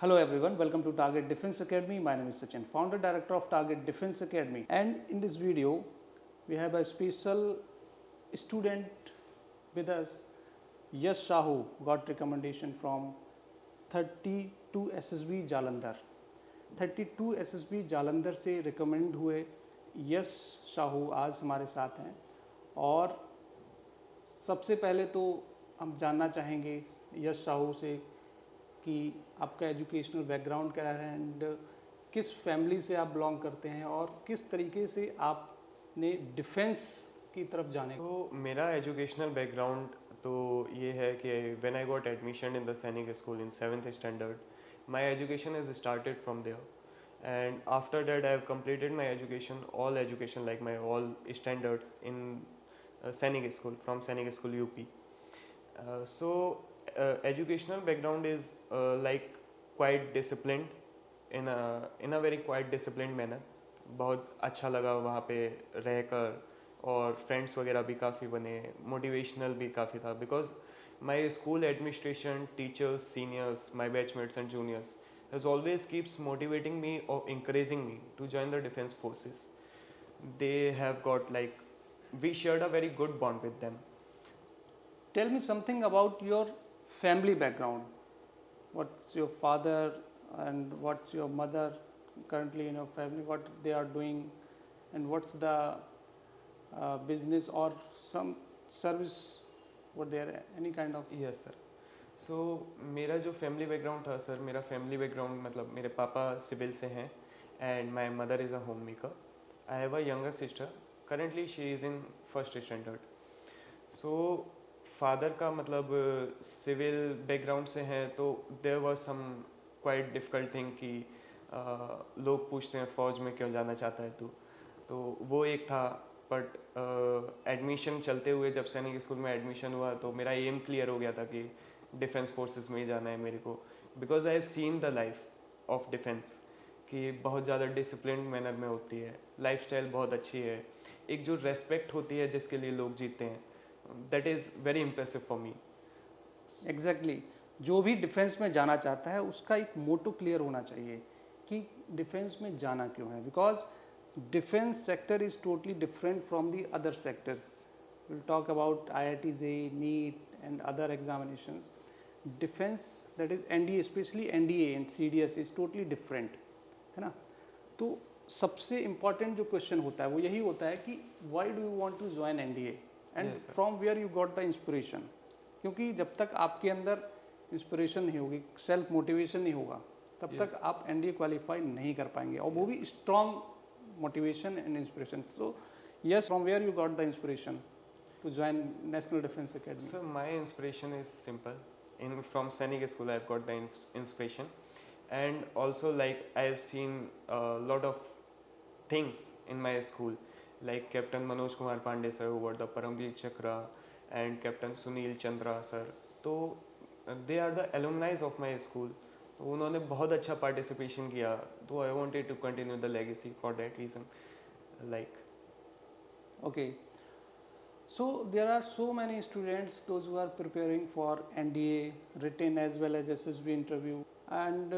Hello everyone, welcome to Target Defense Academy. My name is Sachin, founder director of Target Defense Academy. And in this video, we have a special student with us. Yash Shahu got recommendation from 32 SSB Jalandhar. 32 SSB Jalandhar से recommend हुए यश शाहू आज हमारे साथ हैं। और सबसे पहले तो हम जानना चाहेंगे यश साहू से कि आपका एजुकेशनल बैकग्राउंड क्या है एंड किस फैमिली से आप बिलोंग करते हैं और किस तरीके से आपने डिफेंस की तरफ जाने तो मेरा एजुकेशनल बैकग्राउंड तो ये है कि when I got admission in the Sainik school in 7th standard my education is started from there and after that I have completed my education all education like my all standards in Sainik school from Sainik school UP. Educational background is like quite disciplined in a very quite disciplined manner. बहुत अच्छा लगा वहाँ पे रहकर और friends वगैरह भी काफ़ी बने, मोटिवेशनल भी काफ़ी था because my school administration teachers seniors my batchmates and juniors has always keeps motivating me or encouraging me to join the defense forces. They have got like we shared a very good bond with them. Tell me something about your family background. What's your father and what's your mother currently in your family, what they are doing and what's the business or some service, what they are, any kind of. Yes sir. So मेरा जो family background था sir, मेरा family background मतलब मेरे पापा civil से हैं and my mother is a homemaker. I have a younger sister, currently she is in first standard. So father का मतलब सिविल बैकग्राउंड से हैं तो there was some quite difficult thing कि लोग पूछते हैं फ़ौज में क्यों जाना चाहता है तू, तो वो एक था. बट एडमिशन चलते हुए जब सैनिक स्कूल में एडमिशन हुआ तो मेरा एम क्लियर हो गया था कि डिफेंस फोर्सेस में ही जाना है मेरे को, because I have seen the life of defence कि बहुत ज़्यादा डिसिप्लिन मैनर में होती है, लाइफस्टाइल बहुत अच्छी है, एक जो रेस्पेक्ट होती है जिसके लिए लोग जीते हैं, that is very impressive for me. Exactly जो भी डिफेंस में जाना चाहता है उसका एक मोटो क्लियर होना चाहिए कि डिफेंस में जाना क्यों है. Because defence sector is totally different from the other sectors. Will talk about IIT JEE NEET and other examinations. Defence that is NDA, specially NDA and CDS is totally different, है ना. तो सबसे important जो question होता है वो यही होता है कि why do you want to join NDA and from where you got the inspiration. क्योंकि जब तक आपके अंदर इंस्पिरेशन नहीं होगी, सेल्फ मोटिवेशन नहीं होगा, तब तक आप NDA क्वालिफाई नहीं कर पाएंगे, और वो भी strong motivation and inspiration. So yes, from where you got the inspiration to join National Defense Academy? So my inspiration is simple. From Sainik School, I've got the inspiration, and also like I've seen a lot of things in my school, like Captain Manoj Kumar Pandey sir, who got the Paramveer Chakra, and Captain Sunil Chandra sir. तो they are the alumni of my school. तो उन्होंने बहुत अच्छा participation किया, तो I wanted to continue the legacy for that reason. Like Okay. So there are so many students, those who are preparing for NDA, written as well as SSB interview, and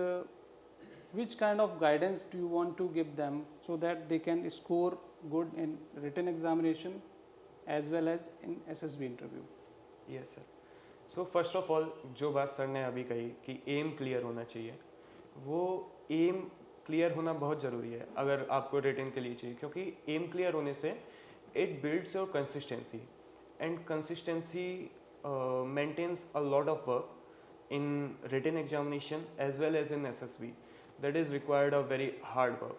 which kind of guidance do you want to give them so that they can score good in written examination as well as in SSB interview? Yes sir. So first of all जो बात sir ने अभी कही कि M clear होना चाहिए, वो M clear होना बहुत ज़रूरी है अगर आपको रिटन के लिए चाहिए, क्योंकि एम क्लियर होने से it builds your consistency, and consistency maintains a lot of work in written examination as well as in SSB. That is required a very hard work.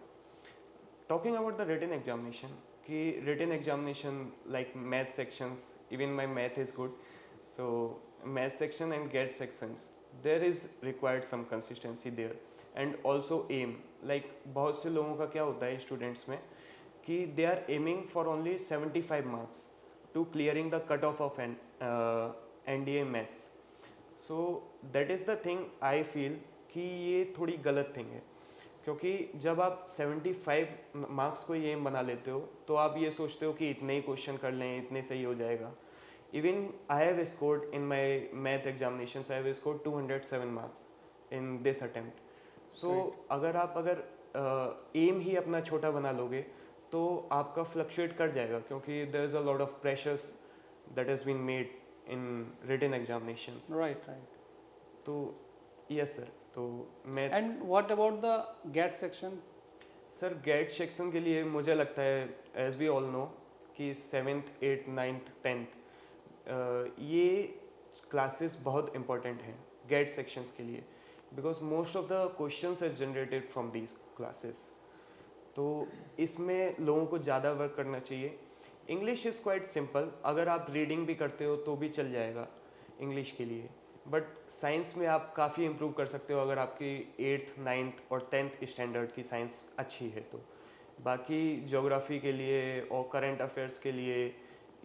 Talking about the written examination, कि written examination like math sections, even my math is good, so math section and GAT sections, there is required some consistency there, and also aim. Like बहुत से लोगों का क्या होता है students में कि they are aiming for only 75 marks to clearing the cutoff of an NDA maths. So that is the thing I feel कि ये थोड़ी गलत thing है, क्योंकि जब आप 75 मार्क्स को ये एम बना लेते हो तो आप ये सोचते हो कि इतने ही क्वेश्चन कर लें, इतने सही हो जाएगा. Even I have scored in my math examinations, I have scored 207 marks in this attempt. So अगर एम ही अपना छोटा बना लोगे तो आपका फ्लक्चुएट कर जाएगा, क्योंकि there is a lot of pressures that has been made in written examinations. Right right. तो यस सर, तो maths. And what about the gate section? Sir gate section के लिए मुझे लगता है, एज वी ऑल नो, कि 7th 8th 9th 10th ये classes बहुत इंपॉर्टेंट हैं गेट सेक्शंस के लिए, because most of the questions is generated from these classes. तो इसमें लोगों को ज़्यादा वर्क करना चाहिए। इंग्लिश इज़ क्वाइट सिंपल, अगर आप रीडिंग भी करते हो तो भी चल जाएगा इंग्लिश के लिए, बट साइंस में आप काफ़ी इम्प्रूव कर सकते हो अगर आपकी 8th 9th और 10th स्टैंडर्ड की साइंस अच्छी है तो। बाकी ज्योग्राफी के लिए और करंट अफेयर्स के लिए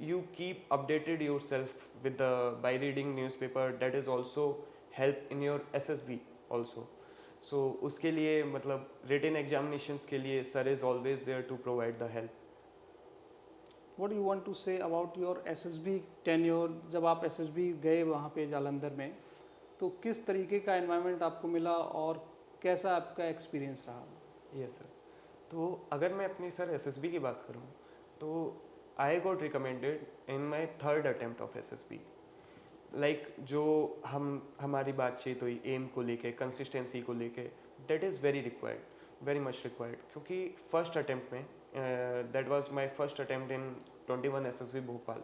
you keep updated yourself with the by reading newspaper, that is also help in your SSB also. So उसके लिए मतलब रिटन एग्जामिनेशंस के लिए sir is always there to provide the help. What you want to say about your SSB tenure? जब आप SSB गए वहाँ पे जालंधर में, तो किस तरीके का एनवायरनमेंट आपको मिला और कैसा आपका एक्सपीरियंस रहा? यस सर, तो अगर मैं अपनी सर SSB की बात करूँ तो I got recommended in my 3rd attempt of SSB। Like जो हमारी बातचीत हुई एम को लेके, कंसिस्टेंसी को लेके, that is very required, very much required, क्योंकि फर्स्ट अटेम्प्ट में that was my first attempt in 21 SSB Bhopal,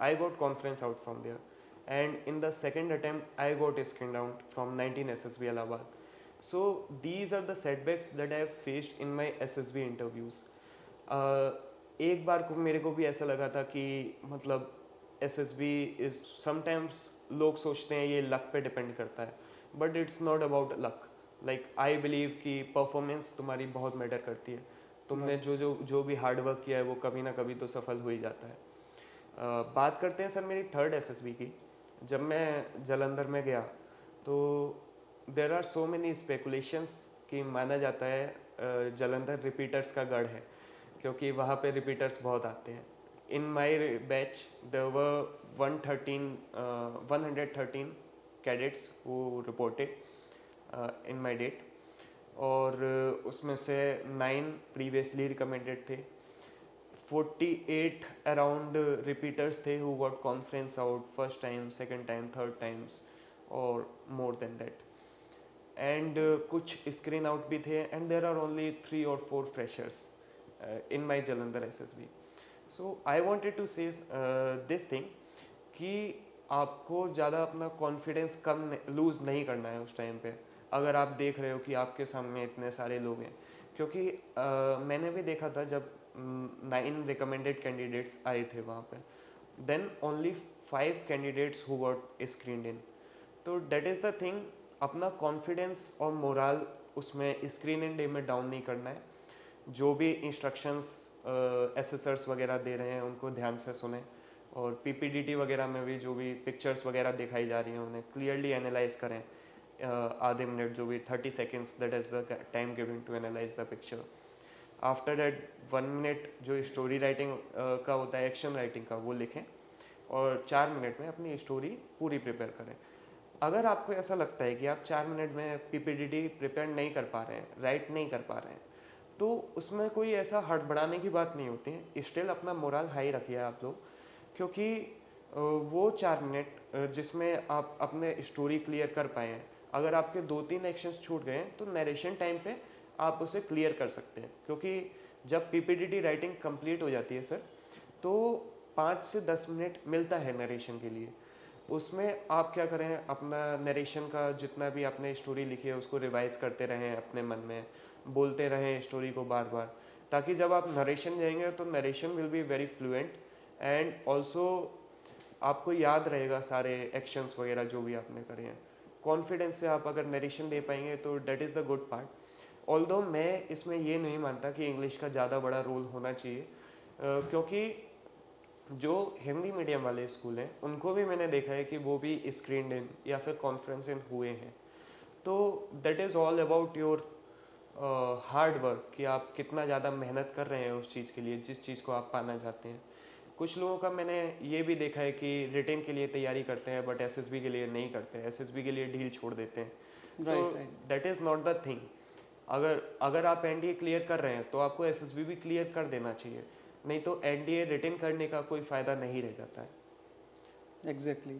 I got conference out from there, and in the second attempt I got screened out from 19 SSB Allahabad. So these are the setbacks that I have faced in my SSB interviews. एक बार को मेरे को भी ऐसा लगा था कि मतलब SSB इज समटाइम्स, लोग सोचते हैं ये लक पे डिपेंड करता है, but it's not about luck. Like I believe कि परफॉर्मेंस तुम्हारी बहुत मैटर करती है, तुमने जो भी हार्ड वर्क किया है वो कभी ना कभी तो सफल हो ही जाता है। बात करते हैं सर मेरी 3rd SSB की। जब मैं जालंधर में गया तो there are so many speculations कि माना जाता है जालंधर रिपीटर्स का गढ़ है, क्योंकि वहाँ पे रिपीटर्स बहुत आते हैं। In my batch there were 113 cadets who reported in my date, और उसमें से 9 प्रीवियसली रिकमेंडेड थे, 48 अराउंड रिपीटर्स थे who got conference out first time, second time, third times और मोर देन दैट, एंड कुछ स्क्रीन आउट भी थे, and there are only 3 or 4 freshers in my Jalandhar SSB। So I wanted to say this thing कि आपको ज़्यादा अपना confidence कम loose नहीं करना है उस टाइम पे, अगर आप देख रहे हो कि आपके सामने इतने सारे लोग हैं, क्योंकि मैंने भी देखा था जब 9 रिकमेंडेड कैंडिडेट्स आए थे वहाँ पे, then only 5 candidates who got screened in. तो दैट इज़ द थिंग, अपना कॉन्फिडेंस और मोरल उसमें स्क्रीन इन डे में डाउन नहीं करना है। जो भी इंस्ट्रक्शंस एसेसर्स वगैरह दे रहे हैं उनको ध्यान से सुने, और PPDT वगैरह में भी जो भी पिक्चर्स वगैरह दिखाई जा रही हैं उन्हें क्लियरली एनालाइज करें। आधे मिनट, जो भी 30 seconds, that is the time given to analyse the picture. After that 1 minute जो स्टोरी राइटिंग का होता है, एक्शन राइटिंग का, वो लिखें, और 4 मिनट में अपनी स्टोरी पूरी प्रिपेयर करें। अगर आपको ऐसा लगता है कि आप 4 मिनट में PPDT प्रिपेयर नहीं कर पा रहे हैं, राइट नहीं कर पा रहे हैं, तो उसमें कोई ऐसा हड़बड़ाने की बात नहीं होती है। स्टिल अपना मोरल हाई रखिए आप लोग, क्योंकि वो 4 मिनट जिसमें आप अपने स्टोरी क्लियर कर पाए हैं, अगर आपके 2-3 एक्शंस छूट गए हैं तो नरेशन टाइम पे आप उसे क्लियर कर सकते हैं, क्योंकि जब PPDT राइटिंग कंप्लीट हो जाती है सर, तो 5 से 10 मिनट मिलता है नरेशन के लिए। उसमें आप क्या करें, अपना नरेशन का जितना भी आपने स्टोरी लिखी है उसको रिवाइज करते रहें, अपने मन में बोलते रहें स्टोरी को बार बार, ताकि जब आप नरेशन जाएंगे तो narration will be very fluent, and also आपको याद रहेगा सारे एक्शंस वगैरह जो भी आपने करे हैं। कॉन्फिडेंस से आप अगर नरेशन दे पाएंगे तो that is the good part. Although मैं इसमें ये नहीं मानता कि इंग्लिश का ज़्यादा बड़ा रोल होना चाहिए, क्योंकि जो हिंदी मीडियम वाले स्कूल हैं उनको भी मैंने देखा है कि वो भी स्क्रीन इन या फिर कॉन्फ्रेंस इन हुए हैं। तो that is all about your hard work, कि आप कितना ज़्यादा मेहनत कर रहे हैं उस चीज़ के लिए जिस चीज़ को आप पाना चाहते हैं। कुछ लोगों का मैंने ये भी देखा है कि रिटेन के लिए तैयारी करते हैं बट SSB के लिए नहीं करते, SSB के लिए ढील छोड़ देते हैं। तो right right. That is not the thing. अगर अगर आप एनडीए क्लियर कर रहे हैं तो आपको एसएसबी भी क्लियर कर देना चाहिए, नहीं तो एनडीए रिटेन करने का कोई फ़ायदा नहीं रह जाता है। Exactly.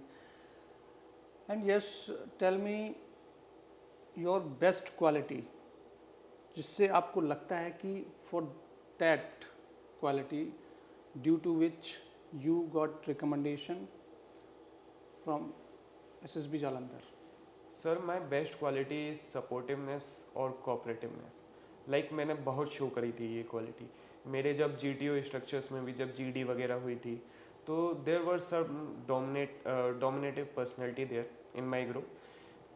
And yes, tell me your best quality, जिससे आपको लगता है कि for that quality due to which you got recommendation from SSB Jalandhar. Sir my best quality is supportiveness और कोऑपरेटिवनेस। लाइक मैंने बहुत शो करी थी ये क्वालिटी मेरे जब जीटीओ स्ट्रक्चर्स में भी, जब जीडी वगैरह हुई थी, तो there were some dominative personality there in my group,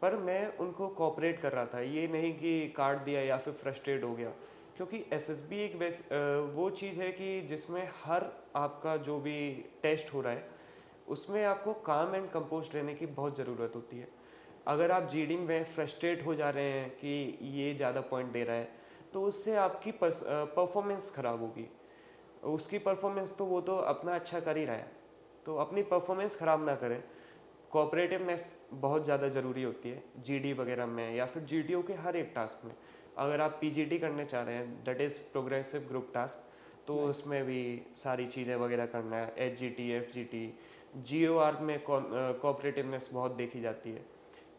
पर मैं उनको कोऑपरेट कर रहा था, ये नहीं कि काट दिया या फिर फ्रस्ट्रेट हो गया। क्योंकि एसएसबी एक वो चीज़ है कि जिसमें हर आपका जो भी टेस्ट हो रहा है उसमें आपको काम एंड कंपोस्ट रहने की बहुत ज़रूरत होती है। अगर आप जीडी में फ्रस्ट्रेट हो जा रहे हैं कि ये ज़्यादा पॉइंट दे रहा है, तो उससे आपकी परफॉर्मेंस ख़राब होगी। उसकी परफॉर्मेंस तो वो तो अपना अच्छा कर ही रहा है, तो अपनी परफॉर्मेंस ख़राब ना करें। कोऑपरेटिवनेस बहुत ज़्यादा ज़रूरी होती है जीडी वगैरह में या फिर जीटीओ के हर एक टास्क में। अगर आप पीजीटी करने चाह रहे हैं, that is progressive group task, तो उसमें भी सारी चीज़ें वगैरह करना है, एचजीटी, एफजीटी, जीओआर में कोऑपरेटिवनेस बहुत देखी जाती है।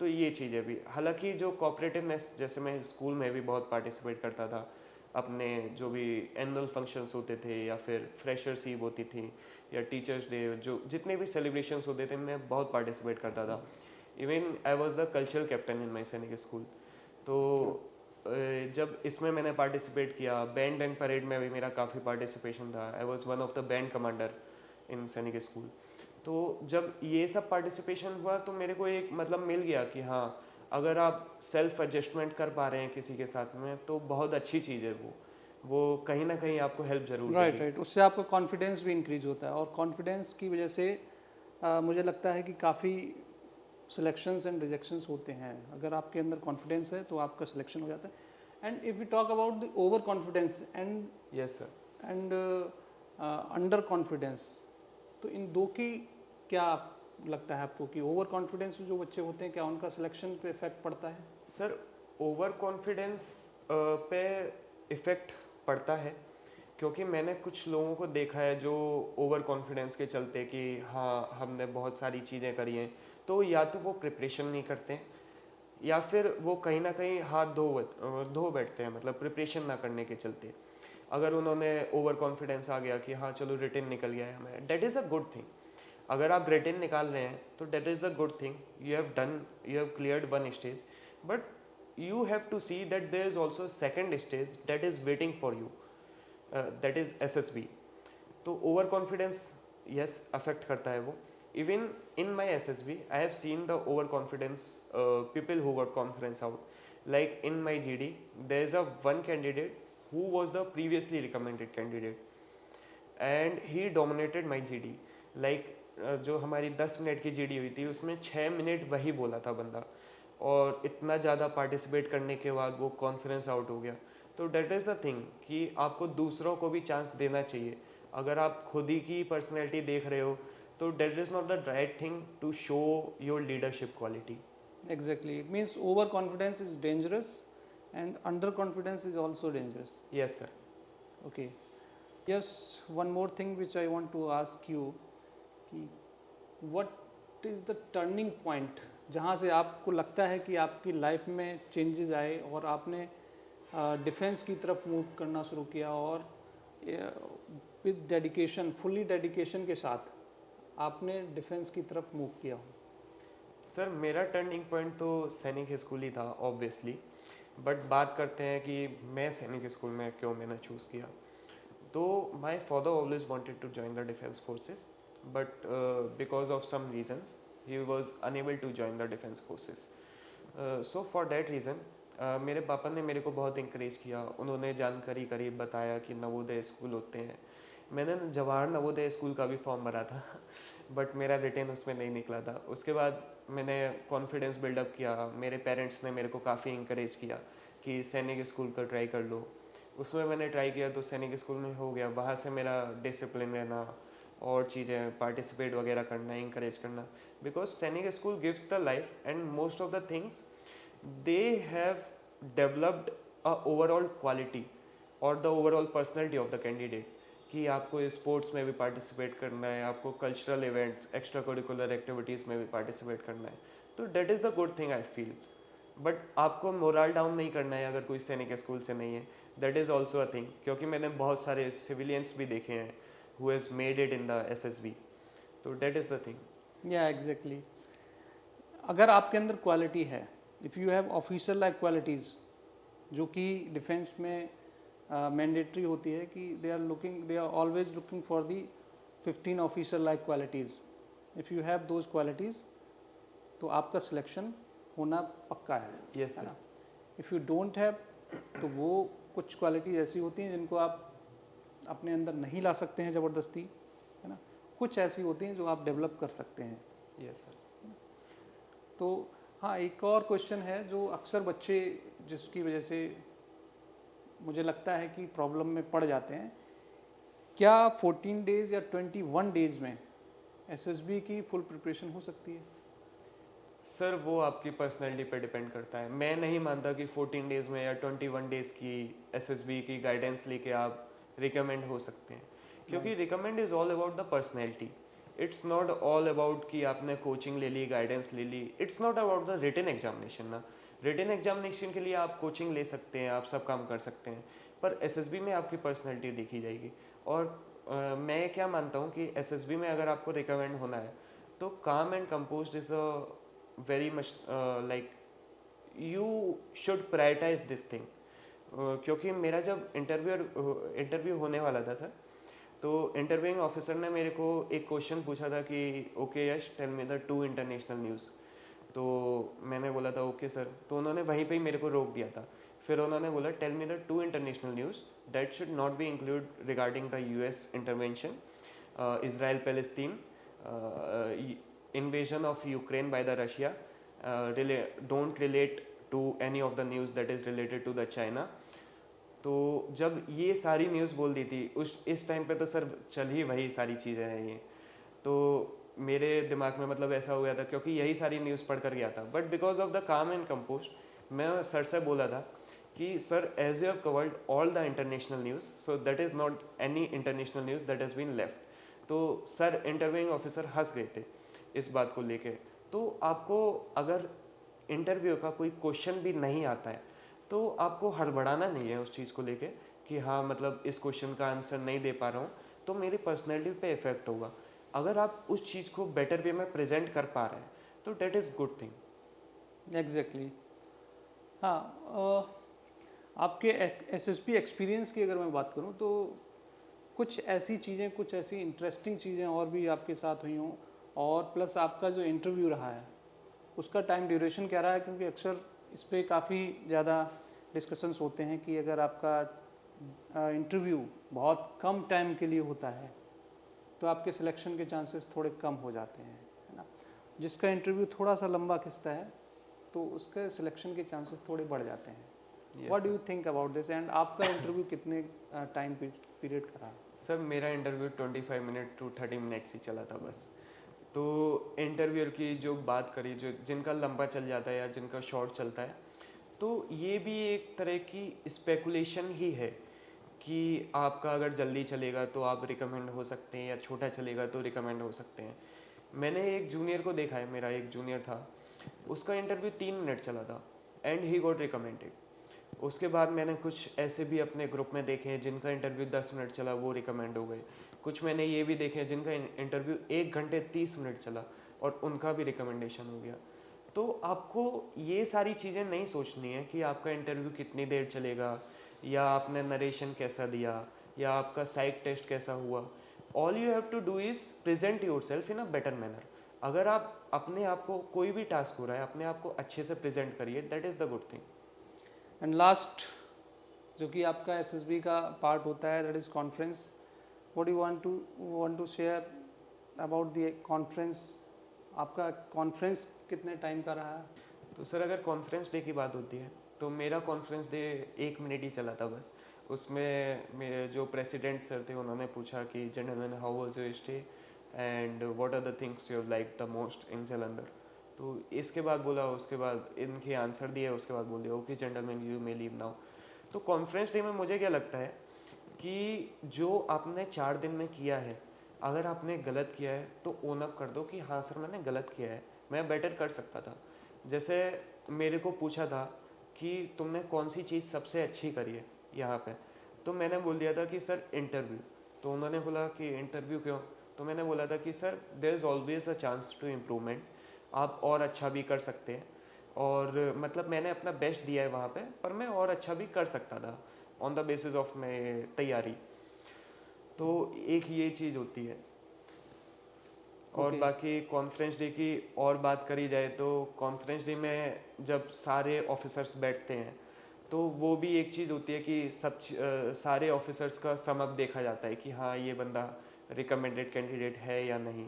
तो ये चीज़ें भी, हालांकि जो कोऑपरेटिवनेस, जैसे मैं स्कूल में भी बहुत पार्टिसिपेट करता था, अपने जो भी एनुअल फंक्शंस होते थे या फिर फ्रेशर्स ईव होती थी या टीचर्स डे, जो जितने भी सेलिब्रेशंस होते थे मैं बहुत पार्टिसिपेट करता था। Even I was the cultural captain in my सैनिक स्कूल। तो जब इसमें मैंने पार्टिसिपेट किया, बैंड एंड परेड में भी मेरा काफ़ी पार्टिसिपेशन था। I was one of the band commander in सैनिक स्कूल। तो जब ये सब पार्टिसिपेशन हुआ तो मेरे को एक मतलब मिल गया कि हाँ, अगर आप सेल्फ एडजस्टमेंट कर पा रहे हैं किसी के साथ में तो बहुत अच्छी चीज़ है वो कहीं ना कहीं आपको हेल्प ज़रूर राइट देगी। राइट, उससे आपका कॉन्फिडेंस भी इंक्रीज होता है, और कॉन्फिडेंस की वजह से मुझे लगता है कि काफ़ी सिलेक्शंस एंड रिजेक्शंस होते हैं। अगर आपके अंदर कॉन्फिडेंस है तो आपका सिलेक्शन हो जाता है। And if we talk about the over confidence yes sir. And under confidence, तो इन दो की क्या लगता है आपको कि ओवर कॉन्फिडेंस जो बच्चे होते हैं क्या उनका सिलेक्शन पे इफेक्ट पड़ता है? सर ओवर कॉन्फिडेंस पे इफ़ेक्ट पड़ता है, क्योंकि मैंने कुछ लोगों को देखा है जो ओवर कॉन्फिडेंस के चलते कि हाँ हमने बहुत सारी चीज़ें करी हैं, तो या तो वो प्रिपरेशन नहीं करते हैं या फिर वो कहीं ना कहीं हाथ धो बैठते हैं, मतलब प्रिपरेशन ना करने के चलते। अगर उन्होंने ओवर कॉन्फिडेंस आ गया कि हाँ चलो रिटर्न निकल गया है हमें, that is a good thing. अगर आप रिटर्न निकाल रहे हैं तो that is the good thing, you have cleared one stage, but you have to see that there is also a second stage that is waiting for you, that is SSB. तो over confidence yes affect करता है वो। Even in my SSB I have seen the over confidence people who got confidence out, like in my GD there is a one candidate who was the previously recommended candidate and he dominated my GD, like जो हमारी 10 minute की GD हुई थी उसमें 6 minute वही बोला था बंदा, और इतना ज़्यादा पार्टिसिपेट करने के बाद वो कॉन्फिडेंस आउट हो गया। तो डेट इज़ द थिंग कि आपको दूसरों को भी चांस देना चाहिए। अगर आप खुद ही की पर्सनैलिटी देख रहे हो तो that is not the right thing to show your leadership quality. Exactly, it means over confidence is dangerous and under confidence is also dangerous. Yes sir. Okay, yes, one more thing which I want to ask you कि what is the turning point जहाँ से आपको लगता है कि आपकी life में changes आए और आपने डिफेंस की तरफ मूव करना शुरू किया, और विद डेडिकेशन, फुल्ली डेडिकेशन के साथ आपने डिफेंस की तरफ मूव किया हो? सर मेरा टर्निंग पॉइंट तो सैनिक स्कूल ही था ऑब्वियसली, बट बात करते हैं कि मैं सैनिक स्कूल में क्यों मैंने चूज़ किया। तो my father always wanted to join the defence forces, but because of some reasons he was unable to join the defence forces. So for that reason मेरे पापा ने मेरे को बहुत इंकरेज किया, उन्होंने जानकारी करी, बताया कि नवोदय स्कूल होते हैं। मैंने जवाहर नवोदय स्कूल का भी फॉर्म भरा था बट मेरा रिटेन उसमें नहीं निकला था। उसके बाद मैंने कॉन्फिडेंस बिल्डअप किया, मेरे पेरेंट्स ने मेरे को काफ़ी इंकरेज किया कि सैनिक स्कूल का ट्राई कर लो। उसमें मैंने ट्राई किया तो सैनिक स्कूल में हो गया, वहाँ से मेरा डिसिप्लिन रहना और चीज़ें, पार्टिसिपेट वगैरह करना, इंकरेज करना, because Sainik school gives the life and most of the things they have developed overall quality और the overall personality of the candidate, कि आपको स्पोर्ट्स में भी पार्टिसिपेट करना है, आपको cultural events, extra curricular activities में भी पार्टिसिपेट करना है, तो that is the good thing I feel. But आपको मोरल डाउन नहीं करना है अगर कोई सैनिक स्कूल से नहीं है, that is also a thing, क्योंकि मैंने बहुत सारे सिविलियंस भी देखे हैं who has made it in the SSB, तो डेट इज़ द थिंग। या एग्जैक्टली, अगर आपके अंदर क्वालिटी है, if you have officer like qualities, जो कि डिफेंस में मैंडेटरी होती है कि they are always looking for the 15 officer like qualities. If you have those qualities तो आपका सिलेक्शन होना पक्का है। यस है सर। ना? इफ़ यू डोंट हैव, तो वो कुछ क्वालिटीज ऐसी होती हैं जिनको आप अपने अंदर नहीं ला सकते हैं ज़बरदस्ती, है ना? कुछ ऐसी होती हैं जो आप डेवलप कर सकते हैं। Yes sir. तो हाँ, एक और क्वेश्चन है जो अक्सर बच्चे, जिसकी वजह से मुझे लगता है कि प्रॉब्लम में पड़ जाते हैं, क्या 14 डेज़ या 21 डेज़ में एसएसबी की फुल प्रिपरेशन हो सकती है? सर वो आपकी पर्सनैलिटी पे डिपेंड करता है। मैं नहीं मानता कि 14 डेज़ में या 21 डेज़ की एसएसबी की गाइडेंस लेके आप रिकमेंड हो सकते हैं, क्योंकि recommend is all about the personality. It's not all about कि आपने कोचिंग ले ली, गाइडेंस ले ली। It's not about the written examination ना। रिटन एग्जामिनेशन के लिए आप कोचिंग ले सकते हैं, आप सब काम कर सकते हैं, पर एसएसबी में आपकी पर्सनैलिटी देखी जाएगी। और मैं क्या मानता हूँ कि एसएसबी में अगर आपको रिकमेंड होना है तो काम and composed is a very much like you should prioritize this thing। क्योंकि मेरा जब इंटरव्यू होने वाला था सर, तो इंटरव्यूइंग ऑफिसर ने मेरे को एक क्वेश्चन पूछा था कि okay Yash tell me the 2 international news. तो मैंने बोला था ओके सर, तो उन्होंने वहीं पे ही मेरे को रोक दिया था। फिर उन्होंने बोला tell me the 2 international news that should not be include regarding the US intervention, Israel Palestine, invasion of Ukraine by the Russia, don't relate to any of the news that is related to the China। तो जब ये सारी news बोल दी थी उस इस time पे, तो सर चल ही वही सारी चीज़ें हैं ये, तो मेरे दिमाग में मतलब ऐसा हो गया था क्योंकि यही सारी न्यूज़ पढ़ कर गया था। But because of the calm and compose मैं सर से बोला था कि sir as you have covered all the international news, so that is not any international news that has been left. तो सर इंटरव्यूइंग ऑफिसर हंस गए थे इस बात को लेके। तो आपको अगर इंटरव्यू का कोई क्वेश्चन भी नहीं आता है तो आपको हड़बड़ाना नहीं है उस चीज़ को लेके कि हाँ मतलब इस क्वेश्चन का आंसर नहीं दे पा रहा हूँ तो मेरी पर्सनैलिटी पे इफेक्ट होगा। अगर आप उस चीज़ को बेटर वे में प्रेजेंट कर पा रहे हैं तो that is good thing. Exactly. हाँ, आपके एसएसबी एक्सपीरियंस की अगर मैं बात करूँ तो कुछ ऐसी चीज़ें, कुछ ऐसी इंटरेस्टिंग चीज़ें और भी आपके साथ हुई हों, और प्लस आपका जो इंटरव्यू रहा है उसका टाइम ड्यूरेशन क्या रहा है? क्योंकि अक्सर इस पर काफ़ी ज़्यादा डिस्कशंस होते हैं कि अगर आपका इंटरव्यू बहुत कम टाइम के लिए होता है तो आपके सिलेक्शन के चांसेस थोड़े कम हो जाते हैं, है ना? जिसका इंटरव्यू थोड़ा सा लंबा खिंचता है तो उसके सिलेक्शन के चांसेस थोड़े बढ़ जाते हैं। What do you think about this? And आपका इंटरव्यू कितने टाइम पीरियड का रहा? सर मेरा इंटरव्यू 25 मिनट टू 30 मिनट्स ही चला था बस। तो इंटरव्यूअर की जो बात करी, जो जिनका लंबा चल जाता है या जिनका शॉर्ट चलता है, तो ये भी एक तरह की स्पेकुलेशन ही है कि आपका अगर जल्दी चलेगा तो आप रिकमेंड हो सकते हैं या छोटा चलेगा तो रिकमेंड हो सकते हैं। मैंने एक जूनियर को देखा है, मेरा एक जूनियर था, उसका इंटरव्यू 3 मिनट चला था एंड ही गॉट रिकमेंडेड। उसके बाद मैंने कुछ ऐसे भी अपने ग्रुप में देखे हैं जिनका इंटरव्यू 10 मिनट चला, वो रिकमेंड हो गए। कुछ मैंने ये भी देखे हैं जिनका इंटरव्यू 1 घंटे 30 मिनट चला और उनका भी रिकमेंडेशन हो गया। तो आपको ये सारी चीज़ें नहीं सोचनी है कि आपका इंटरव्यू कितनी देर चलेगा या आपने नरेशन कैसा दिया या आपका साइक टेस्ट कैसा हुआ। All you have to do is present yourself in a better manner. अगर आप अपने आप को, कोई भी टास्क हो रहा है, अपने आप को अच्छे से प्रेजेंट करिए, that is the good thing. And last, जो कि आपका एसएसबी का पार्ट होता है, that is conference. What you want to share about the conference? आपका कॉन्फ्रेंस कितने टाइम का रहा है? तो सर अगर कॉन्फ्रेंस डे की बात होती है तो मेरा कॉन्फ्रेंस डे 1 मिनट ही चला था बस। उसमें मेरे जो प्रेसिडेंट सर थे उन्होंने पूछा कि gentleman how was your stay and what are the things you like the most in Jalandhar. तो इसके बाद बोला, उसके बाद इनके आंसर दिए, उसके बाद बोल दिया okay gentleman you may leave now. तो कॉन्फ्रेंस डे में मुझे क्या लगता है कि जो आपने 4 दिन में किया है, अगर आपने गलत किया है तो ओन अप कर दो कि हाँ सर मैंने गलत किया है, मैं बेटर कर सकता था। जैसे मेरे को पूछा था कि तुमने कौन सी चीज़ सबसे अच्छी करी है यहाँ पे, तो मैंने बोल दिया था कि सर इंटरव्यू। तो उन्होंने बोला कि इंटरव्यू क्यों? तो मैंने बोला था कि sir there is always a chance to improvement, आप और अच्छा भी कर सकते हैं। और मतलब मैंने अपना बेस्ट दिया है वहाँ पे, पर मैं और अच्छा भी कर सकता था on the basis of my तैयारी। तो एक ये चीज़ होती है। और ओके। बाकी कॉन्फ्रेंस डे की और बात करी जाए तो कॉन्फ्रेंस डे में जब सारे ऑफिसर्स बैठते हैं तो वो भी एक चीज़ होती है कि सारे ऑफिसर्स का सम अप देखा जाता है कि हाँ ये बंदा रिकमेंडेड कैंडिडेट है या नहीं।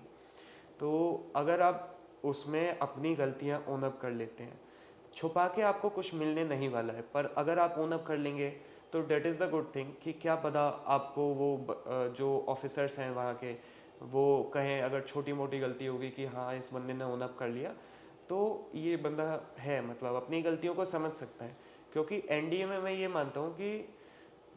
तो अगर आप उसमें अपनी गलतियां ओन अप कर लेते हैं, छुपा के आपको कुछ मिलने नहीं वाला है, पर अगर आप ओन अप कर लेंगे तो that is the good thing कि क्या पता आपको वो जो ऑफिसर्स हैं वहाँ के वो कहें, अगर छोटी मोटी गलती होगी कि हाँ इस बंदे ने ओन अप कर लिया तो ये बंदा है मतलब अपनी गलतियों को समझ सकता है। क्योंकि एनडीए में मैं ये मानता हूँ कि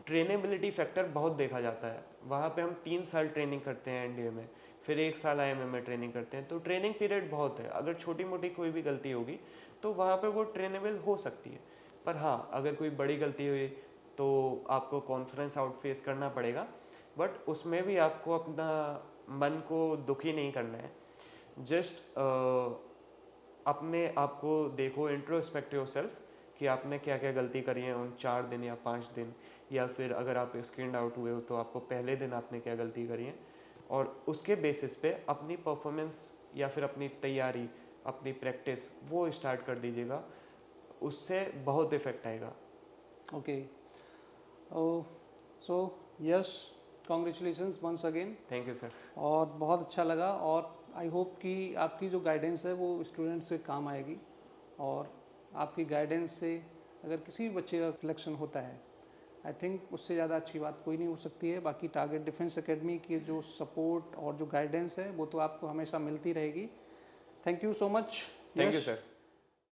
ट्रेनेबिलिटी फैक्टर बहुत देखा जाता है। वहाँ पे हम 3 साल ट्रेनिंग करते हैं एनडीए में, फिर 1 साल आईएमए में ट्रेनिंग करते हैं, तो ट्रेनिंग पीरियड बहुत है। अगर छोटी मोटी कोई भी गलती होगी तो वहाँ पे वो ट्रेनेबल हो सकती है। पर हाँ अगर कोई बड़ी गलती हुई तो आपको कॉन्फ्रेंस आउट फेस करना पड़ेगा, बट उसमें भी आपको अपना मन को दुखी नहीं करना है। जस्ट अपने आप को देखो, इंट्रोस्पेक्ट योरसेल्फ कि आपने क्या क्या गलती करी है उन 4 दिन या 5 दिन, या फिर अगर आप स्क्रीन आउट हुए हो तो आपको पहले दिन आपने क्या गलती करी है, और उसके बेसिस पे अपनी परफॉर्मेंस या फिर अपनी तैयारी, अपनी प्रैक्टिस वो स्टार्ट कर दीजिएगा, उससे बहुत इफेक्ट आएगा। Okay. So yes, congratulations once again. Thank you sir. और बहुत अच्छा लगा, और आई होप कि आपकी जो गाइडेंस है वो स्टूडेंट्स से काम आएगी, और आपकी गाइडेंस से अगर किसी भी बच्चे का सिलेक्शन होता है, आई थिंक उससे ज़्यादा अच्छी बात कोई नहीं हो सकती है। बाकी टारगेट डिफेंस एकेडमी की जो सपोर्ट और जो गाइडेंस है वो तो आपको हमेशा मिलती रहेगी। Thank you so much. Thank you sir.